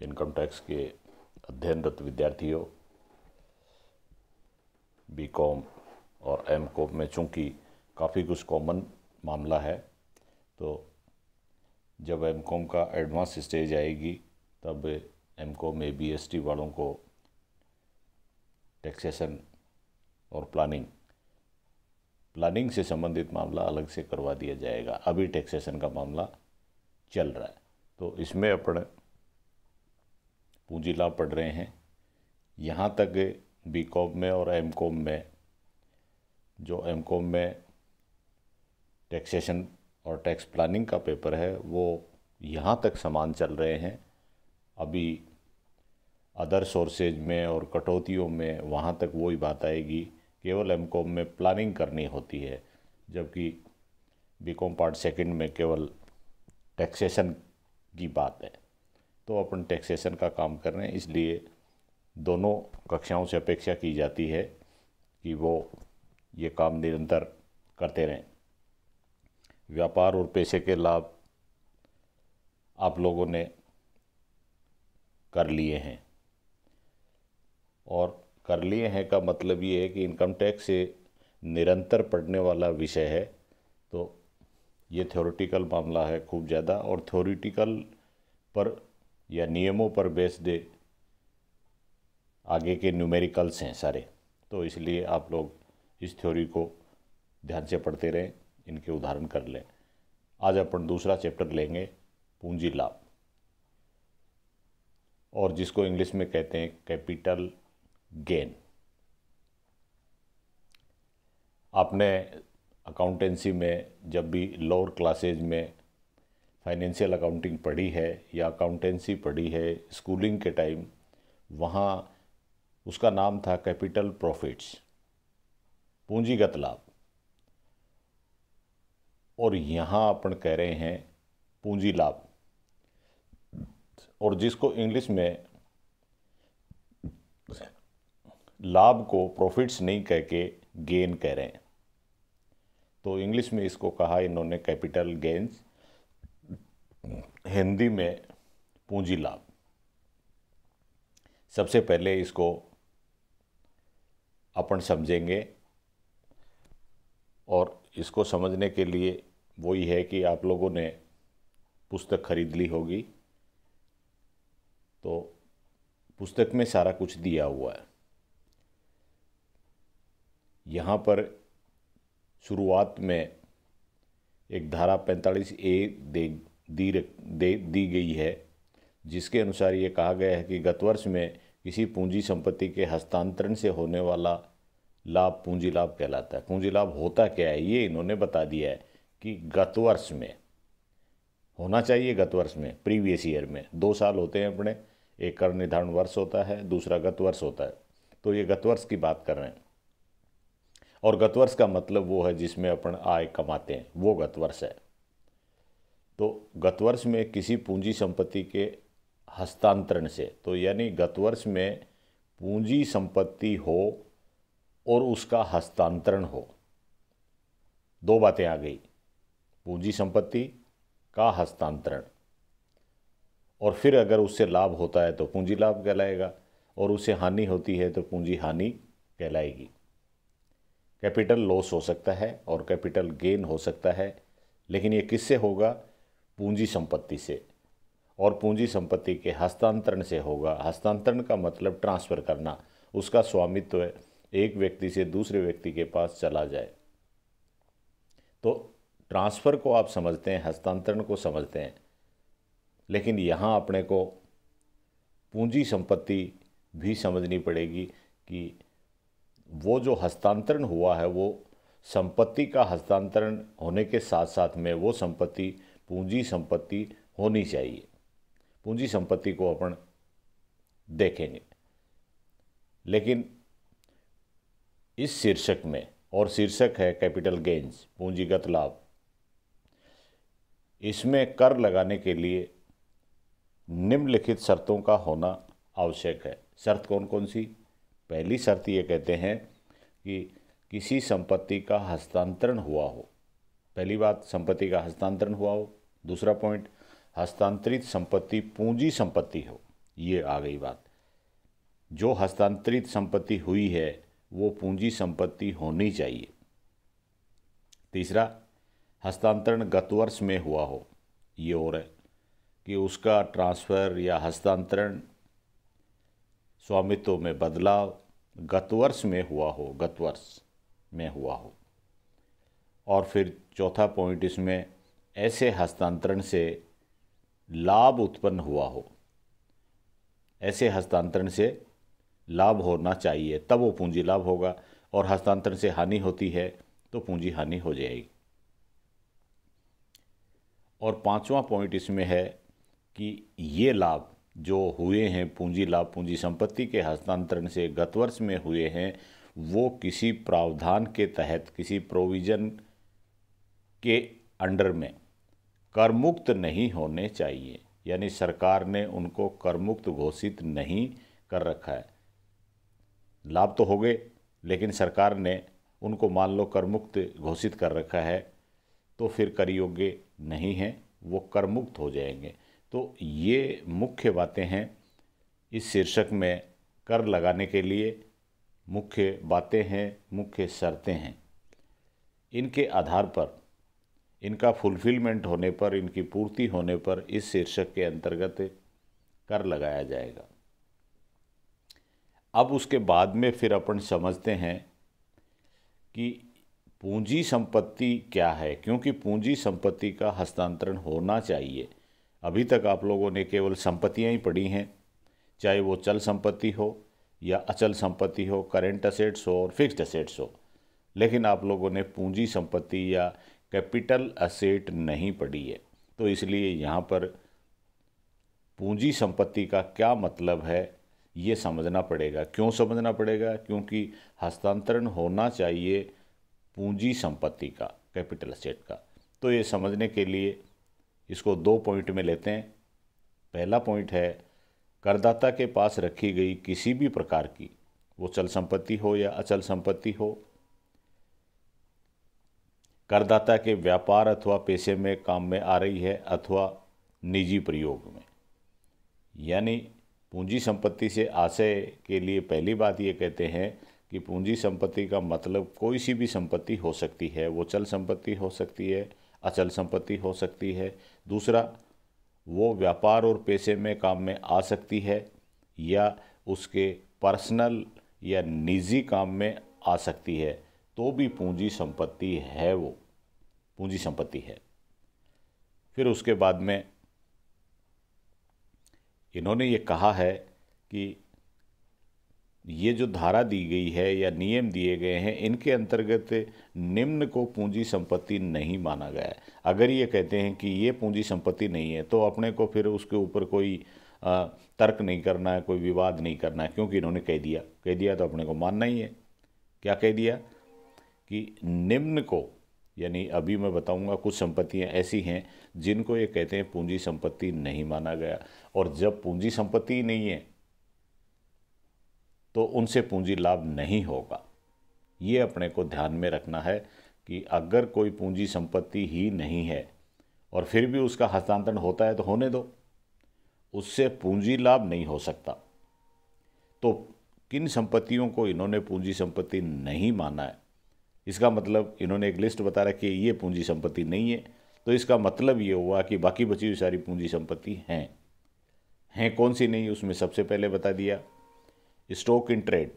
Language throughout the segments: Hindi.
इनकम टैक्स के अध्ययनरत विद्यार्थियों, बीकॉम और एमकॉम में चूँकि काफ़ी कुछ कॉमन मामला है, तो जब एमकॉम का एडवांस स्टेज आएगी तब एमकॉम एबीएसटी वालों को टैक्सेशन और प्लानिंग से संबंधित मामला अलग से करवा दिया जाएगा। अभी टैक्सेशन का मामला चल रहा है, तो इसमें अपन पूंजी लाभ पढ़ रहे हैं। यहाँ तक बीकॉम में और एमकॉम में, जो एमकॉम में टैक्सेशन और टैक्स प्लानिंग का पेपर है वो यहाँ तक समान चल रहे हैं। अभी अदर सोर्सेज में और कटौतियों में वहाँ तक वही बात आएगी, केवल एमकॉम में प्लानिंग करनी होती है, जबकि बीकॉम पार्ट सेकंड में केवल टैक्सेशन की बात है। तो अपन टैक्सेशन का काम कर रहे हैं, इसलिए दोनों कक्षाओं से अपेक्षा की जाती है कि वो ये काम निरंतर करते रहें। व्यापार और पेशे के लाभ आप लोगों ने कर लिए हैं, और कर लिए हैं का मतलब ये है कि इनकम टैक्स से निरंतर पढ़ने वाला विषय है, तो ये थ्योरेटिकल मामला है खूब ज़्यादा, और थ्योरेटिकल पर या नियमों पर बेस्ड आगे के न्यूमेरिकल्स हैं सारे, तो इसलिए आप लोग इस थ्योरी को ध्यान से पढ़ते रहें, इनके उदाहरण कर लें। आज अपन दूसरा चैप्टर लेंगे, पूंजी लाभ, और जिसको इंग्लिश में कहते हैं कैपिटल गेन। आपने अकाउंटेंसी में जब भी लोअर क्लासेज में फाइनेंशियल अकाउंटिंग पढ़ी है या अकाउंटेंसी पढ़ी है स्कूलिंग के टाइम, वहाँ उसका नाम था कैपिटल प्रॉफिट्स, पूंजीगत लाभ, और यहाँ अपन कह रहे हैं पूंजी लाभ, और जिसको इंग्लिश में लाभ को प्रॉफिट्स नहीं कह के गेन कह रहे हैं, तो इंग्लिश में इसको कहा इन्होंने कैपिटल गेन्स, हिंदी में पूंजी लाभ। सबसे पहले इसको अपन समझेंगे, और इसको समझने के लिए वही है कि आप लोगों ने पुस्तक खरीद ली होगी, तो पुस्तक में सारा कुछ दिया हुआ है। यहाँ पर शुरुआत में एक धारा 45A दी गई है, जिसके अनुसार ये कहा गया है कि गत वर्ष में किसी पूंजी संपत्ति के हस्तांतरण से होने वाला लाभ पूंजी लाभ कहलाता है। पूंजी लाभ होता क्या है ये इन्होंने बता दिया है कि गत वर्ष में होना चाहिए, गत वर्ष में, प्रीवियस ईयर में। 2 साल होते हैं अपने, एक कर निर्धारण वर्ष होता है, दूसरा गत वर्ष होता है, तो ये गत वर्ष की बात कर रहे हैं। और गत वर्ष का मतलब वो है जिसमें अपन आय कमाते हैं, वो गत वर्ष है। तो गत वर्ष में किसी पूंजी संपत्ति के हस्तांतरण से, तो यानी गत वर्ष में पूंजी संपत्ति हो और उसका हस्तांतरण हो, 2 बातें आ गई, पूंजी संपत्ति का हस्तांतरण, और फिर अगर उससे लाभ होता है तो पूंजी लाभ कहलाएगा, और उससे हानि होती है तो पूंजी हानि कहलाएगी। कैपिटल लॉस हो सकता है और कैपिटल गेन हो सकता है, लेकिन ये किससे होगा? पूंजी संपत्ति से, और पूंजी संपत्ति के हस्तांतरण से होगा। हस्तांतरण का मतलब ट्रांसफ़र करना, उसका स्वामित्व एक व्यक्ति से दूसरे व्यक्ति के पास चला जाए। तो ट्रांसफ़र को आप समझते हैं, हस्तांतरण को समझते हैं, लेकिन यहाँ अपने को पूंजी संपत्ति भी समझनी पड़ेगी कि वो जो हस्तांतरण हुआ है वो संपत्ति का हस्तांतरण होने के साथ साथ में वो संपत्ति पूंजी संपत्ति होनी चाहिए। पूंजी संपत्ति को अपन देखेंगे, लेकिन इस शीर्षक में, और शीर्षक है कैपिटल गेन्स, पूंजीगत लाभ, इसमें कर लगाने के लिए निम्नलिखित शर्तों का होना आवश्यक है। शर्त कौन कौन सी? पहली शर्त ये कहते हैं कि किसी संपत्ति का हस्तांतरण हुआ हो। पहली बात, संपत्ति का हस्तांतरण हुआ हो। दूसरा पॉइंट, हस्तांतरित संपत्ति पूंजी संपत्ति हो। ये आ गई बात। जो हस्तांतरित संपत्ति हुई है वो पूंजी संपत्ति होनी चाहिए। तीसरा, हस्तांतरण गत वर्ष में हुआ हो। ये और है कि उसका ट्रांसफ़र या हस्तांतरण, स्वामित्व में बदलाव गत वर्ष में हुआ हो, गत वर्ष में हुआ हो। और फिर चौथा पॉइंट इसमें, ऐसे हस्तांतरण से लाभ उत्पन्न हुआ हो। ऐसे हस्तांतरण से लाभ होना चाहिए, तब वो पूंजी लाभ होगा। और हस्तांतरण से हानि होती है तो पूंजी हानि हो जाएगी। और पांचवा पॉइंट इसमें है कि ये लाभ जो हुए हैं, पूंजी लाभ, पूंजी संपत्ति के हस्तांतरण से गत वर्ष में हुए हैं, वो किसी प्रावधान के तहत, किसी प्रोविजन के अंडर में करमुक्त नहीं होने चाहिए। यानी सरकार ने उनको करमुक्त घोषित नहीं कर रखा है। लाभ तो हो गए, लेकिन सरकार ने उनको मान लो करमुक्त घोषित कर रखा है, तो फिर कर योग्य नहीं है, वो करमुक्त हो जाएंगे। तो ये मुख्य बातें हैं इस शीर्षक में। कर लगाने के लिए मुख्य बातें हैं, मुख्य शर्तें हैं। इनके आधार पर, इनका फुलफिलमेंट होने पर, इनकी पूर्ति होने पर इस शीर्षक के अंतर्गत कर लगाया जाएगा। अब उसके बाद में फिर अपन समझते हैं कि पूंजी संपत्ति क्या है, क्योंकि पूंजी संपत्ति का हस्तांतरण होना चाहिए। अभी तक आप लोगों ने केवल संपत्तियां ही पढ़ी हैं, चाहे वो चल संपत्ति हो या अचल संपत्ति हो, करेंट असेट्स हो और फिक्स्ड असेट्स हो, लेकिन आप लोगों ने पूंजी संपत्ति या कैपिटल असेट नहीं पढ़ी है। तो इसलिए यहाँ पर पूंजी संपत्ति का क्या मतलब है ये समझना पड़ेगा। क्यों समझना पड़ेगा? क्योंकि हस्तांतरण होना चाहिए पूंजी संपत्ति का, कैपिटल असेट का। तो ये समझने के लिए इसको 2 पॉइंट में लेते हैं। पहला पॉइंट है, करदाता के पास रखी गई किसी भी प्रकार की, वो चल संपत्ति हो या अचल संपत्ति हो, करदाता के व्यापार अथवा पेशे में काम में आ रही है अथवा निजी प्रयोग में। यानी पूंजी संपत्ति से आशय के लिए पहली बात ये कहते हैं कि पूंजी संपत्ति का मतलब कोई सी भी संपत्ति हो सकती है। वो चल संपत्ति हो सकती है, अचल संपत्ति हो सकती है। दूसरा, वो व्यापार और पेशे में काम में आ सकती है या उसके पर्सनल या निजी काम में आ सकती है, तो भी पूंजी संपत्ति है, वो पूंजी संपत्ति है। फिर उसके बाद में इन्होंने ये कहा है कि ये जो धारा दी गई है या नियम दिए गए हैं, इनके अंतर्गत निम्न को पूंजी संपत्ति नहीं माना गया है। अगर ये कहते हैं कि ये पूंजी संपत्ति नहीं है, तो अपने को फिर उसके ऊपर कोई तर्क नहीं करना है, कोई विवाद नहीं करना है, क्योंकि इन्होंने कह दिया तो अपने को मानना ही है। क्या कह दिया कि निम्न को, यानी अभी मैं बताऊंगा कुछ संपत्तियां ऐसी हैं जिनको ये कहते हैं पूंजी संपत्ति नहीं माना गया। और जब पूंजी संपत्ति ही नहीं है तो उनसे पूंजी लाभ नहीं होगा। ये अपने को ध्यान में रखना है कि अगर कोई पूंजी संपत्ति ही नहीं है और फिर भी उसका हस्तांतरण होता है तो होने दो, उससे पूंजी लाभ नहीं हो सकता। तो किन संपत्तियों को इन्होंने पूंजी संपत्ति नहीं माना है, इसका मतलब इन्होंने एक लिस्ट बता रखी है, ये पूंजी संपत्ति नहीं है, तो इसका मतलब ये हुआ कि बाकी बची हुई सारी पूंजी संपत्ति हैं। कौन सी नहीं, उसमें सबसे पहले बता दिया स्टॉक इन ट्रेड।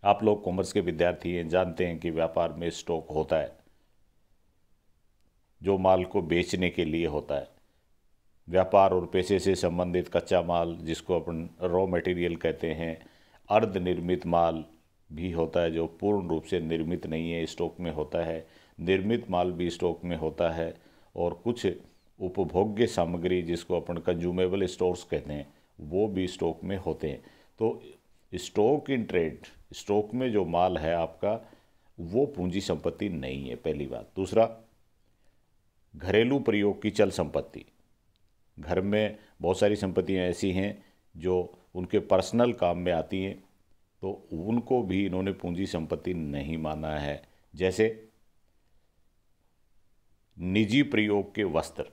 आप लोग कॉमर्स के विद्यार्थी हैं, जानते हैं कि व्यापार में स्टॉक होता है, जो माल को बेचने के लिए होता है। व्यापार और पेशे से संबंधित कच्चा माल, जिसको अपन रॉ मटेरियल कहते हैं, अर्ध निर्मित माल भी होता है जो पूर्ण रूप से निर्मित नहीं है, स्टॉक में होता है। निर्मित माल भी स्टॉक में होता है। और कुछ उपभोग्य सामग्री, जिसको अपन कंज्यूमेबल स्टोर्स कहते हैं, वो भी स्टॉक में होते हैं। तो स्टॉक इन ट्रेड, स्टॉक में जो माल है आपका, वो पूंजी संपत्ति नहीं है, पहली बात। दूसरा, घरेलू प्रयोग की चल संपत्ति। घर में बहुत सारी संपत्तियां ऐसी हैं जो उनके पर्सनल काम में आती हैं, तो उनको भी इन्होंने पूंजी संपत्ति नहीं माना है। जैसे निजी प्रयोग के वस्त्र,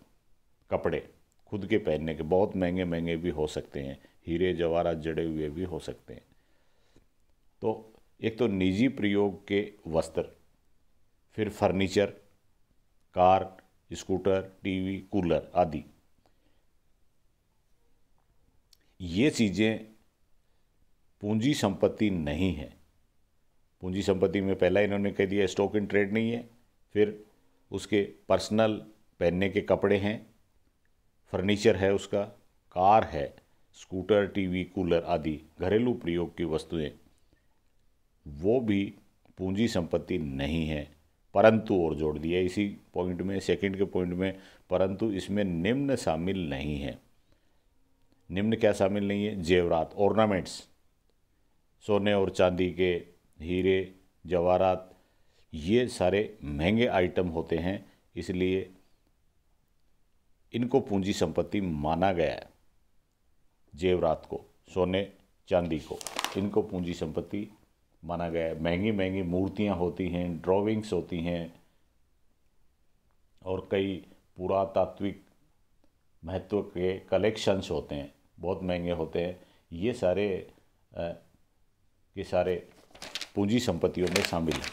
कपड़े, खुद के पहनने के, बहुत महंगे महंगे भी हो सकते हैं, हीरे जवाहरात जड़े हुए भी हो सकते हैं। तो एक तो निजी प्रयोग के वस्त्र, फिर furniture, car, scooter, TV, cooler आदि, ये चीज़ें पूंजी संपत्ति नहीं है। पूंजी संपत्ति में पहला इन्होंने कह दिया स्टॉक इन ट्रेड नहीं है, फिर उसके पर्सनल पहनने के कपड़े हैं, फर्नीचर है उसका, कार है, स्कूटर, टीवी, कूलर आदि घरेलू प्रयोग की वस्तुएं, वो भी पूंजी संपत्ति नहीं है। परंतु और जोड़ दिया इसी पॉइंट में, सेकंड के पॉइंट में, परंतु इसमें निम्न शामिल नहीं है। निम्न क्या शामिल नहीं है? जेवरात, ऑर्नामेंट्स, सोने और चांदी के, हीरे जवाहरात, ये सारे महंगे आइटम होते हैं, इसलिए इनको पूंजी संपत्ति माना गया है। जेवरात को, सोने चांदी को, इनको पूंजी संपत्ति माना गया है। महंगी महंगी मूर्तियां होती हैं, ड्राइंग्स होती हैं और कई पुरातात्विक महत्व के कलेक्शंस होते हैं, बहुत महंगे होते हैं। ये सारे पूंजी संपत्तियों में शामिल हैं।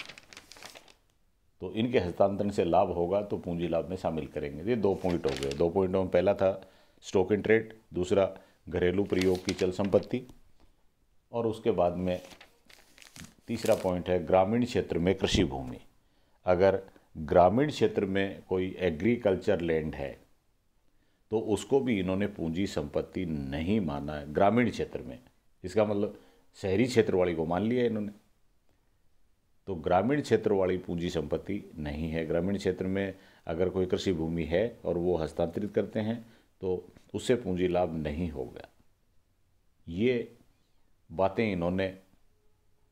तो इनके हस्तांतरण से लाभ होगा तो पूंजी लाभ में शामिल करेंगे। ये 2 पॉइंट हो गए। 2 पॉइंटों में पहला था स्टॉक इन ट्रेड, दूसरा घरेलू प्रयोग की चल संपत्ति, और उसके बाद में तीसरा पॉइंट है ग्रामीण क्षेत्र में कृषि भूमि। अगर ग्रामीण क्षेत्र में कोई एग्रीकल्चर लैंड है तो उसको भी इन्होंने पूंजी संपत्ति नहीं माना है ग्रामीण क्षेत्र में। इसका मतलब शहरी क्षेत्र वाली को मान लिया इन्होंने, तो ग्रामीण क्षेत्र वाली पूंजी संपत्ति नहीं है। ग्रामीण क्षेत्र में अगर कोई कृषि भूमि है और वो हस्तांतरित करते हैं तो उससे पूंजी लाभ नहीं होगा। ये बातें इन्होंने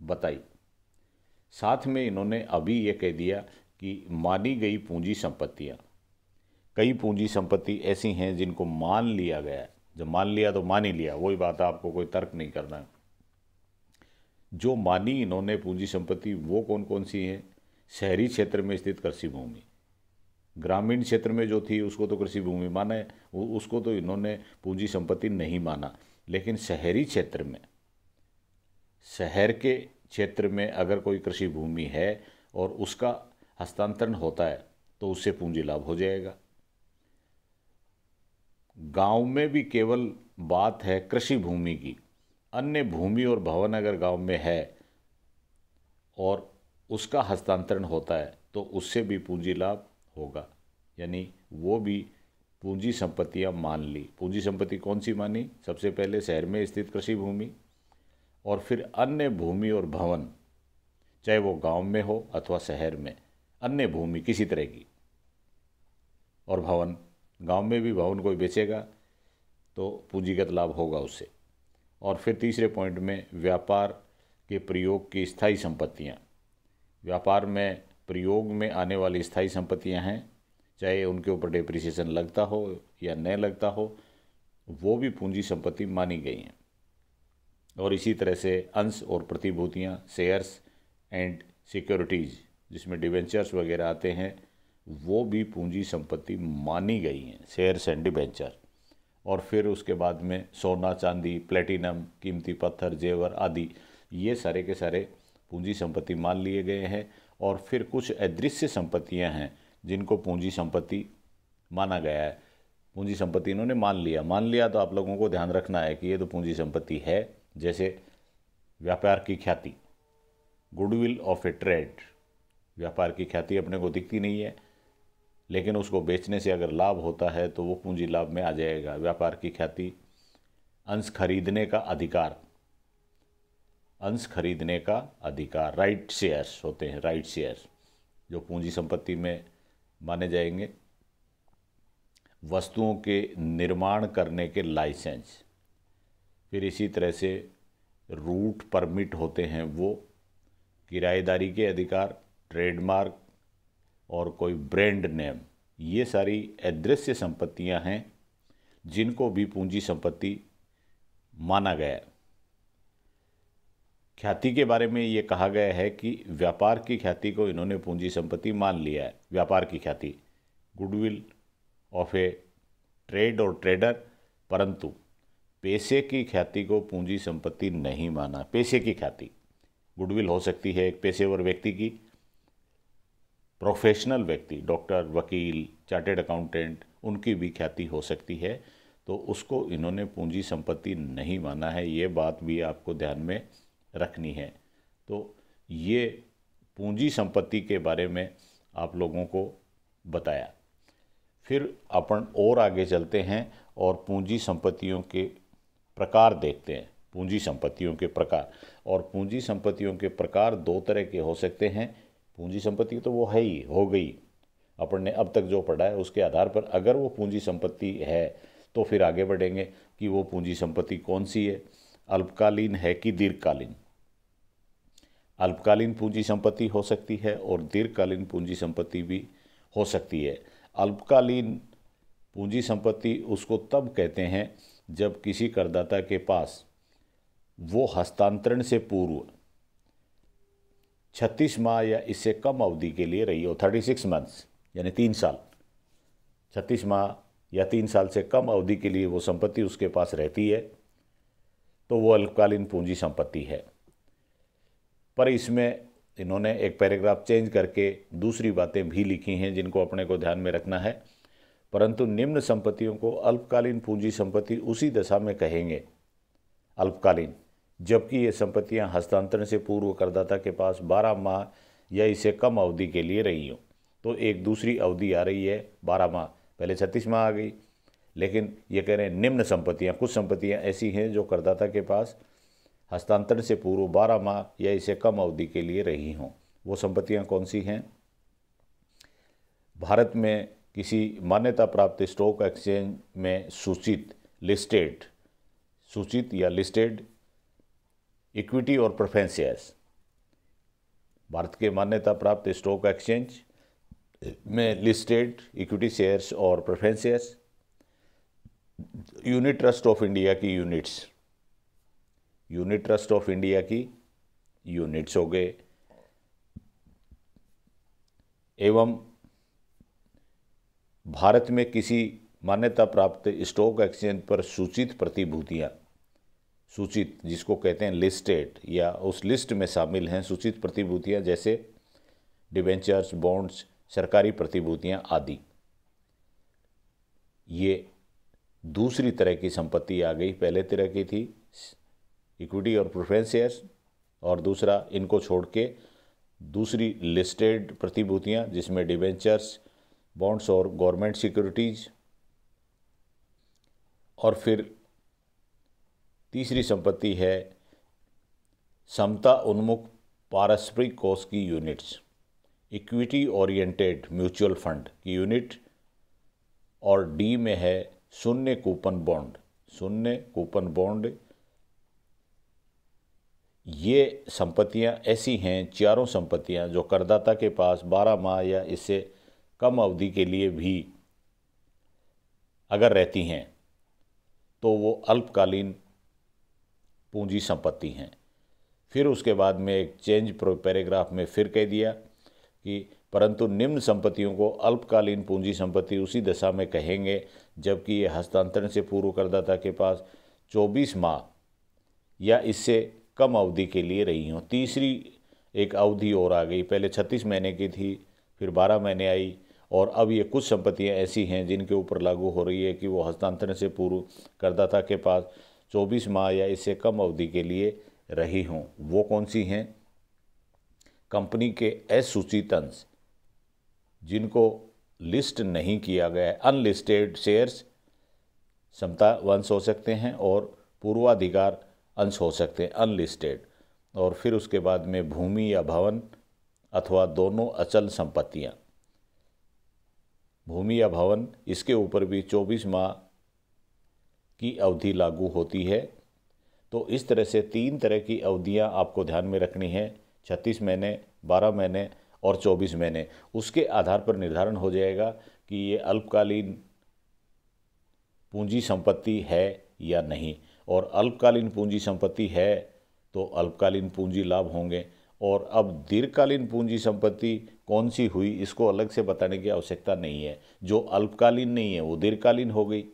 बताई। साथ में इन्होंने अभी ये कह दिया कि मानी गई पूंजी संपत्तियां, कई पूंजी संपत्ति ऐसी हैं जिनको मान लिया गया है। जब मान लिया तो मान ही लिया, वही बात है, आपको कोई तर्क नहीं करना है। जो मानी इन्होंने पूंजी संपत्ति वो कौन कौन सी हैं? शहरी क्षेत्र में स्थित कृषि भूमि। ग्रामीण क्षेत्र में जो थी उसको तो कृषि भूमि माना है, उसको तो इन्होंने पूंजी संपत्ति नहीं माना। लेकिन शहरी क्षेत्र में, शहर के क्षेत्र में अगर कोई कृषि भूमि है और उसका हस्तांतरण होता है तो उससे पूंजी लाभ हो जाएगा। गांव में भी केवल बात है कृषि भूमि की, अन्य भूमि और भवन अगर गांव में है और उसका हस्तांतरण होता है तो उससे भी पूंजी लाभ होगा। यानी वो भी पूंजी संपत्तियां मान ली। पूंजी संपत्ति कौन सी मानी? सबसे पहले शहर में स्थित कृषि भूमि, और फिर अन्य भूमि और भवन, चाहे वो गांव में हो अथवा शहर में, अन्य भूमि किसी तरह की, और भवन, गांव में भी भवन कोई बेचेगा तो पूंजीगत लाभ होगा उससे। और फिर तीसरे पॉइंट में व्यापार के प्रयोग की स्थायी संपत्तियां, व्यापार में प्रयोग में आने वाली स्थायी संपत्तियां हैं, चाहे उनके ऊपर डेप्रिसिएशन लगता हो या न लगता हो, वो भी पूंजी संपत्ति मानी गई हैं। और इसी तरह से अंश और प्रतिभूतियां, शेयर्स एंड सिक्योरिटीज़, जिसमें डिवेंचर्स वगैरह आते हैं, वो भी पूंजी संपत्ति मानी गई हैं, शेयर्स एंड डिवेंचर। और फिर उसके बाद में सोना चांदी, प्लेटिनम, कीमती पत्थर, जेवर आदि, ये सारे के सारे पूंजी संपत्ति मान लिए गए हैं। और फिर कुछ अदृश्य संपत्तियां हैं जिनको पूंजी संपत्ति माना गया है। पूंजी संपत्ति इन्होंने मान लिया तो आप लोगों को ध्यान रखना है कि ये तो पूंजी संपत्ति है। जैसे व्यापार की ख्याति, गुडविल ऑफ ए ट्रेड, व्यापार की ख्याति अपने को दिखती नहीं है, लेकिन उसको बेचने से अगर लाभ होता है तो वो पूंजी लाभ में आ जाएगा। व्यापार की ख्याति, अंश खरीदने का अधिकार, अंश खरीदने का अधिकार, राइट शेयर्स होते हैं, राइट शेयर्स जो पूंजी संपत्ति में माने जाएंगे। वस्तुओं के निर्माण करने के लाइसेंस, फिर इसी तरह से रूट परमिट होते हैं वो, किराएदारी के अधिकार, ट्रेडमार्क और कोई ब्रांड नेम, ये सारी अदृश्य संपत्तियां हैं जिनको भी पूंजी संपत्ति माना गया है। ख्याति के बारे में ये कहा गया है कि व्यापार की ख्याति को इन्होंने पूंजी संपत्ति मान लिया है। व्यापार की ख्याति, गुडविल ऑफ ए ट्रेड और ट्रेडर, परंतु पैसे की ख्याति को पूंजी संपत्ति नहीं माना। पैसे की ख्याति, गुडविल हो सकती है एक पेशेवर व्यक्ति की, प्रोफेशनल व्यक्ति, डॉक्टर, वकील, चार्टेड अकाउंटेंट, उनकी भी ख्याति हो सकती है, तो उसको इन्होंने पूंजी संपत्ति नहीं माना है। ये बात भी आपको ध्यान में रखनी है। तो ये पूंजी संपत्ति के बारे में आप लोगों को बताया। फिर अपन और आगे चलते हैं और पूंजी संपत्तियों के प्रकार देखते हैं। पूंजी संपत्तियों के प्रकार, और पूंजी संपत्तियों के प्रकार दो तरह के हो सकते हैं। पूंजी संपत्ति तो वो है ही, हो गई, अपन ने अब तक जो पढ़ा है उसके आधार पर अगर वो पूंजी संपत्ति है तो फिर आगे बढ़ेंगे कि वो पूंजी संपत्ति कौन सी है, अल्पकालीन है कि दीर्घकालीन। अल्पकालीन पूंजी संपत्ति हो सकती है और दीर्घकालीन पूंजी संपत्ति भी हो सकती है। अल्पकालीन पूंजी संपत्ति उसको तब कहते हैं जब किसी करदाता के पास वो हस्तांतरण से पूर्व 36 माह या इससे कम अवधि के लिए रही हो, 36 मंथ्स यानी 3 साल, 36 माह या 3 साल से कम अवधि के लिए वो संपत्ति उसके पास रहती है, तो वो अल्पकालीन पूंजी संपत्ति है। पर इसमें इन्होंने एक पैराग्राफ चेंज करके दूसरी बातें भी लिखी हैं जिनको अपने को ध्यान में रखना है। परंतु निम्न संपत्तियों को अल्पकालीन पूंजी संपत्ति उसी दशा में कहेंगे, अल्पकालीन, जबकि ये संपत्तियां हस्तांतरण से पूर्व करदाता के पास 12 माह या इससे कम अवधि के लिए रही हों। तो एक दूसरी अवधि आ रही है 12 माह, पहले 36 माह आ गई, लेकिन ये कह रहे हैं निम्न संपत्तियां, कुछ संपत्तियां ऐसी हैं जो करदाता के पास हस्तांतरण से पूर्व 12 माह या इससे कम अवधि के लिए रही हों। वो संपत्तियां कौन सी हैं? भारत में किसी मान्यता प्राप्त स्टॉक एक्सचेंज में सूचित या लिस्टेड इक्विटी और प्रेफरेंस शेयर्स। भारत के मान्यता प्राप्त स्टॉक एक्सचेंज में लिस्टेड इक्विटी शेयर्स और preference shares, unit trust of India की units, unit trust of India की यूनिट्स हो गए, एवं भारत में किसी मान्यता प्राप्त स्टॉक एक्सचेंज पर सूचित प्रतिभूतियां, सूचित जिसको कहते हैं लिस्टेड या उस लिस्ट में शामिल हैं सूचित प्रतिभूतियां, जैसे डिबेंचर्स, बॉन्ड्स, सरकारी प्रतिभूतियां आदि। ये दूसरी तरह की संपत्ति आ गई। पहले तरह की थी इक्विटी और प्रेफरेंस शेयर्स, और दूसरा इनको छोड़ के दूसरी लिस्टेड प्रतिभूतियां जिसमें डिबेंचर्स, बॉन्ड्स और गवर्नमेंट सिक्योरिटीज। और फिर तीसरी संपत्ति है समता उन्मुख पारस्परिक कोष की units, equity oriented mutual fund की यूनिट, और डी में है शून्य कूपन बॉन्ड, शून्य कूपन बॉन्ड। ये संपत्तियां ऐसी हैं, चारों संपत्तियां जो करदाता के पास 12 माह या इससे कम अवधि के लिए भी अगर रहती हैं तो वो अल्पकालीन पूंजी संपत्ति हैं। फिर उसके बाद में एक चेंज पैराग्राफ में फिर कह दिया कि परंतु निम्न संपत्तियों को अल्पकालीन पूंजी संपत्ति उसी दशा में कहेंगे जबकि ये हस्तांतरण से पूर्व करदाता के पास 24 माह या इससे कम अवधि के लिए रही हों। तीसरी एक अवधि और आ गई, पहले 36 महीने की थी, फिर 12 महीने आई, और अब ये कुछ संपत्तियां ऐसी हैं जिनके ऊपर लागू हो रही है कि वो हस्तांतरण से पूर्व करदाता के पास 24 माह या इससे कम अवधि के लिए रही हों। वो कौन सी हैं? कंपनी के असूचित अंश जिनको लिस्ट नहीं किया गया है, अनलिस्टेड शेयर्स समता अंश हो सकते हैं और पूर्वाधिकार अंश हो सकते हैं, अनलिस्टेड। और फिर उसके बाद में भूमि या भवन अथवा दोनों अचल संपत्तियां, भूमि या भवन, इसके ऊपर भी 24 माह की अवधि लागू होती है। तो इस तरह से 3 तरह की अवधियां आपको ध्यान में रखनी है, 36 महीने, 12 महीने और 24 महीने। उसके आधार पर निर्धारण हो जाएगा कि ये अल्पकालीन पूंजी संपत्ति है या नहीं, और अल्पकालीन पूंजी संपत्ति है तो अल्पकालीन पूंजी लाभ होंगे। और अब दीर्घकालीन पूंजी संपत्ति कौन सी हुई इसको अलग से बताने की आवश्यकता नहीं है, जो अल्पकालीन नहीं है वो दीर्घकालीन हो गई।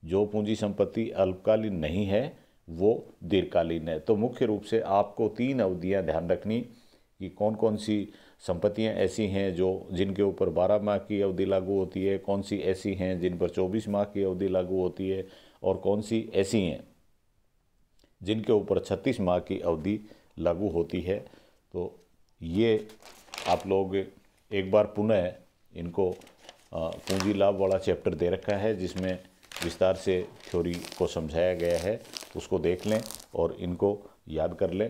जो पूंजी संपत्ति अल्पकालीन नहीं है वो दीर्घकालीन है। तो मुख्य रूप से आपको 3 अवधियां ध्यान रखनी कि कौन कौन सी संपत्तियां ऐसी हैं जो जिनके ऊपर 12 माह की अवधि लागू होती है, कौन सी ऐसी हैं जिन पर 24 माह की अवधि लागू होती है, और कौन सी ऐसी हैं जिनके ऊपर 36 माह की अवधि लागू होती है। तो ये आप लोग एक बार पुनः इनको पूंजी लाभ वाला चैप्टर दे रखा है जिसमें विस्तार से थ्योरी को समझाया गया है, उसको देख लें और इनको याद कर लें।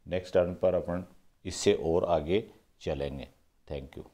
नेक्स्ट टर्न पर अपन इससे और आगे चलेंगे। Thank you.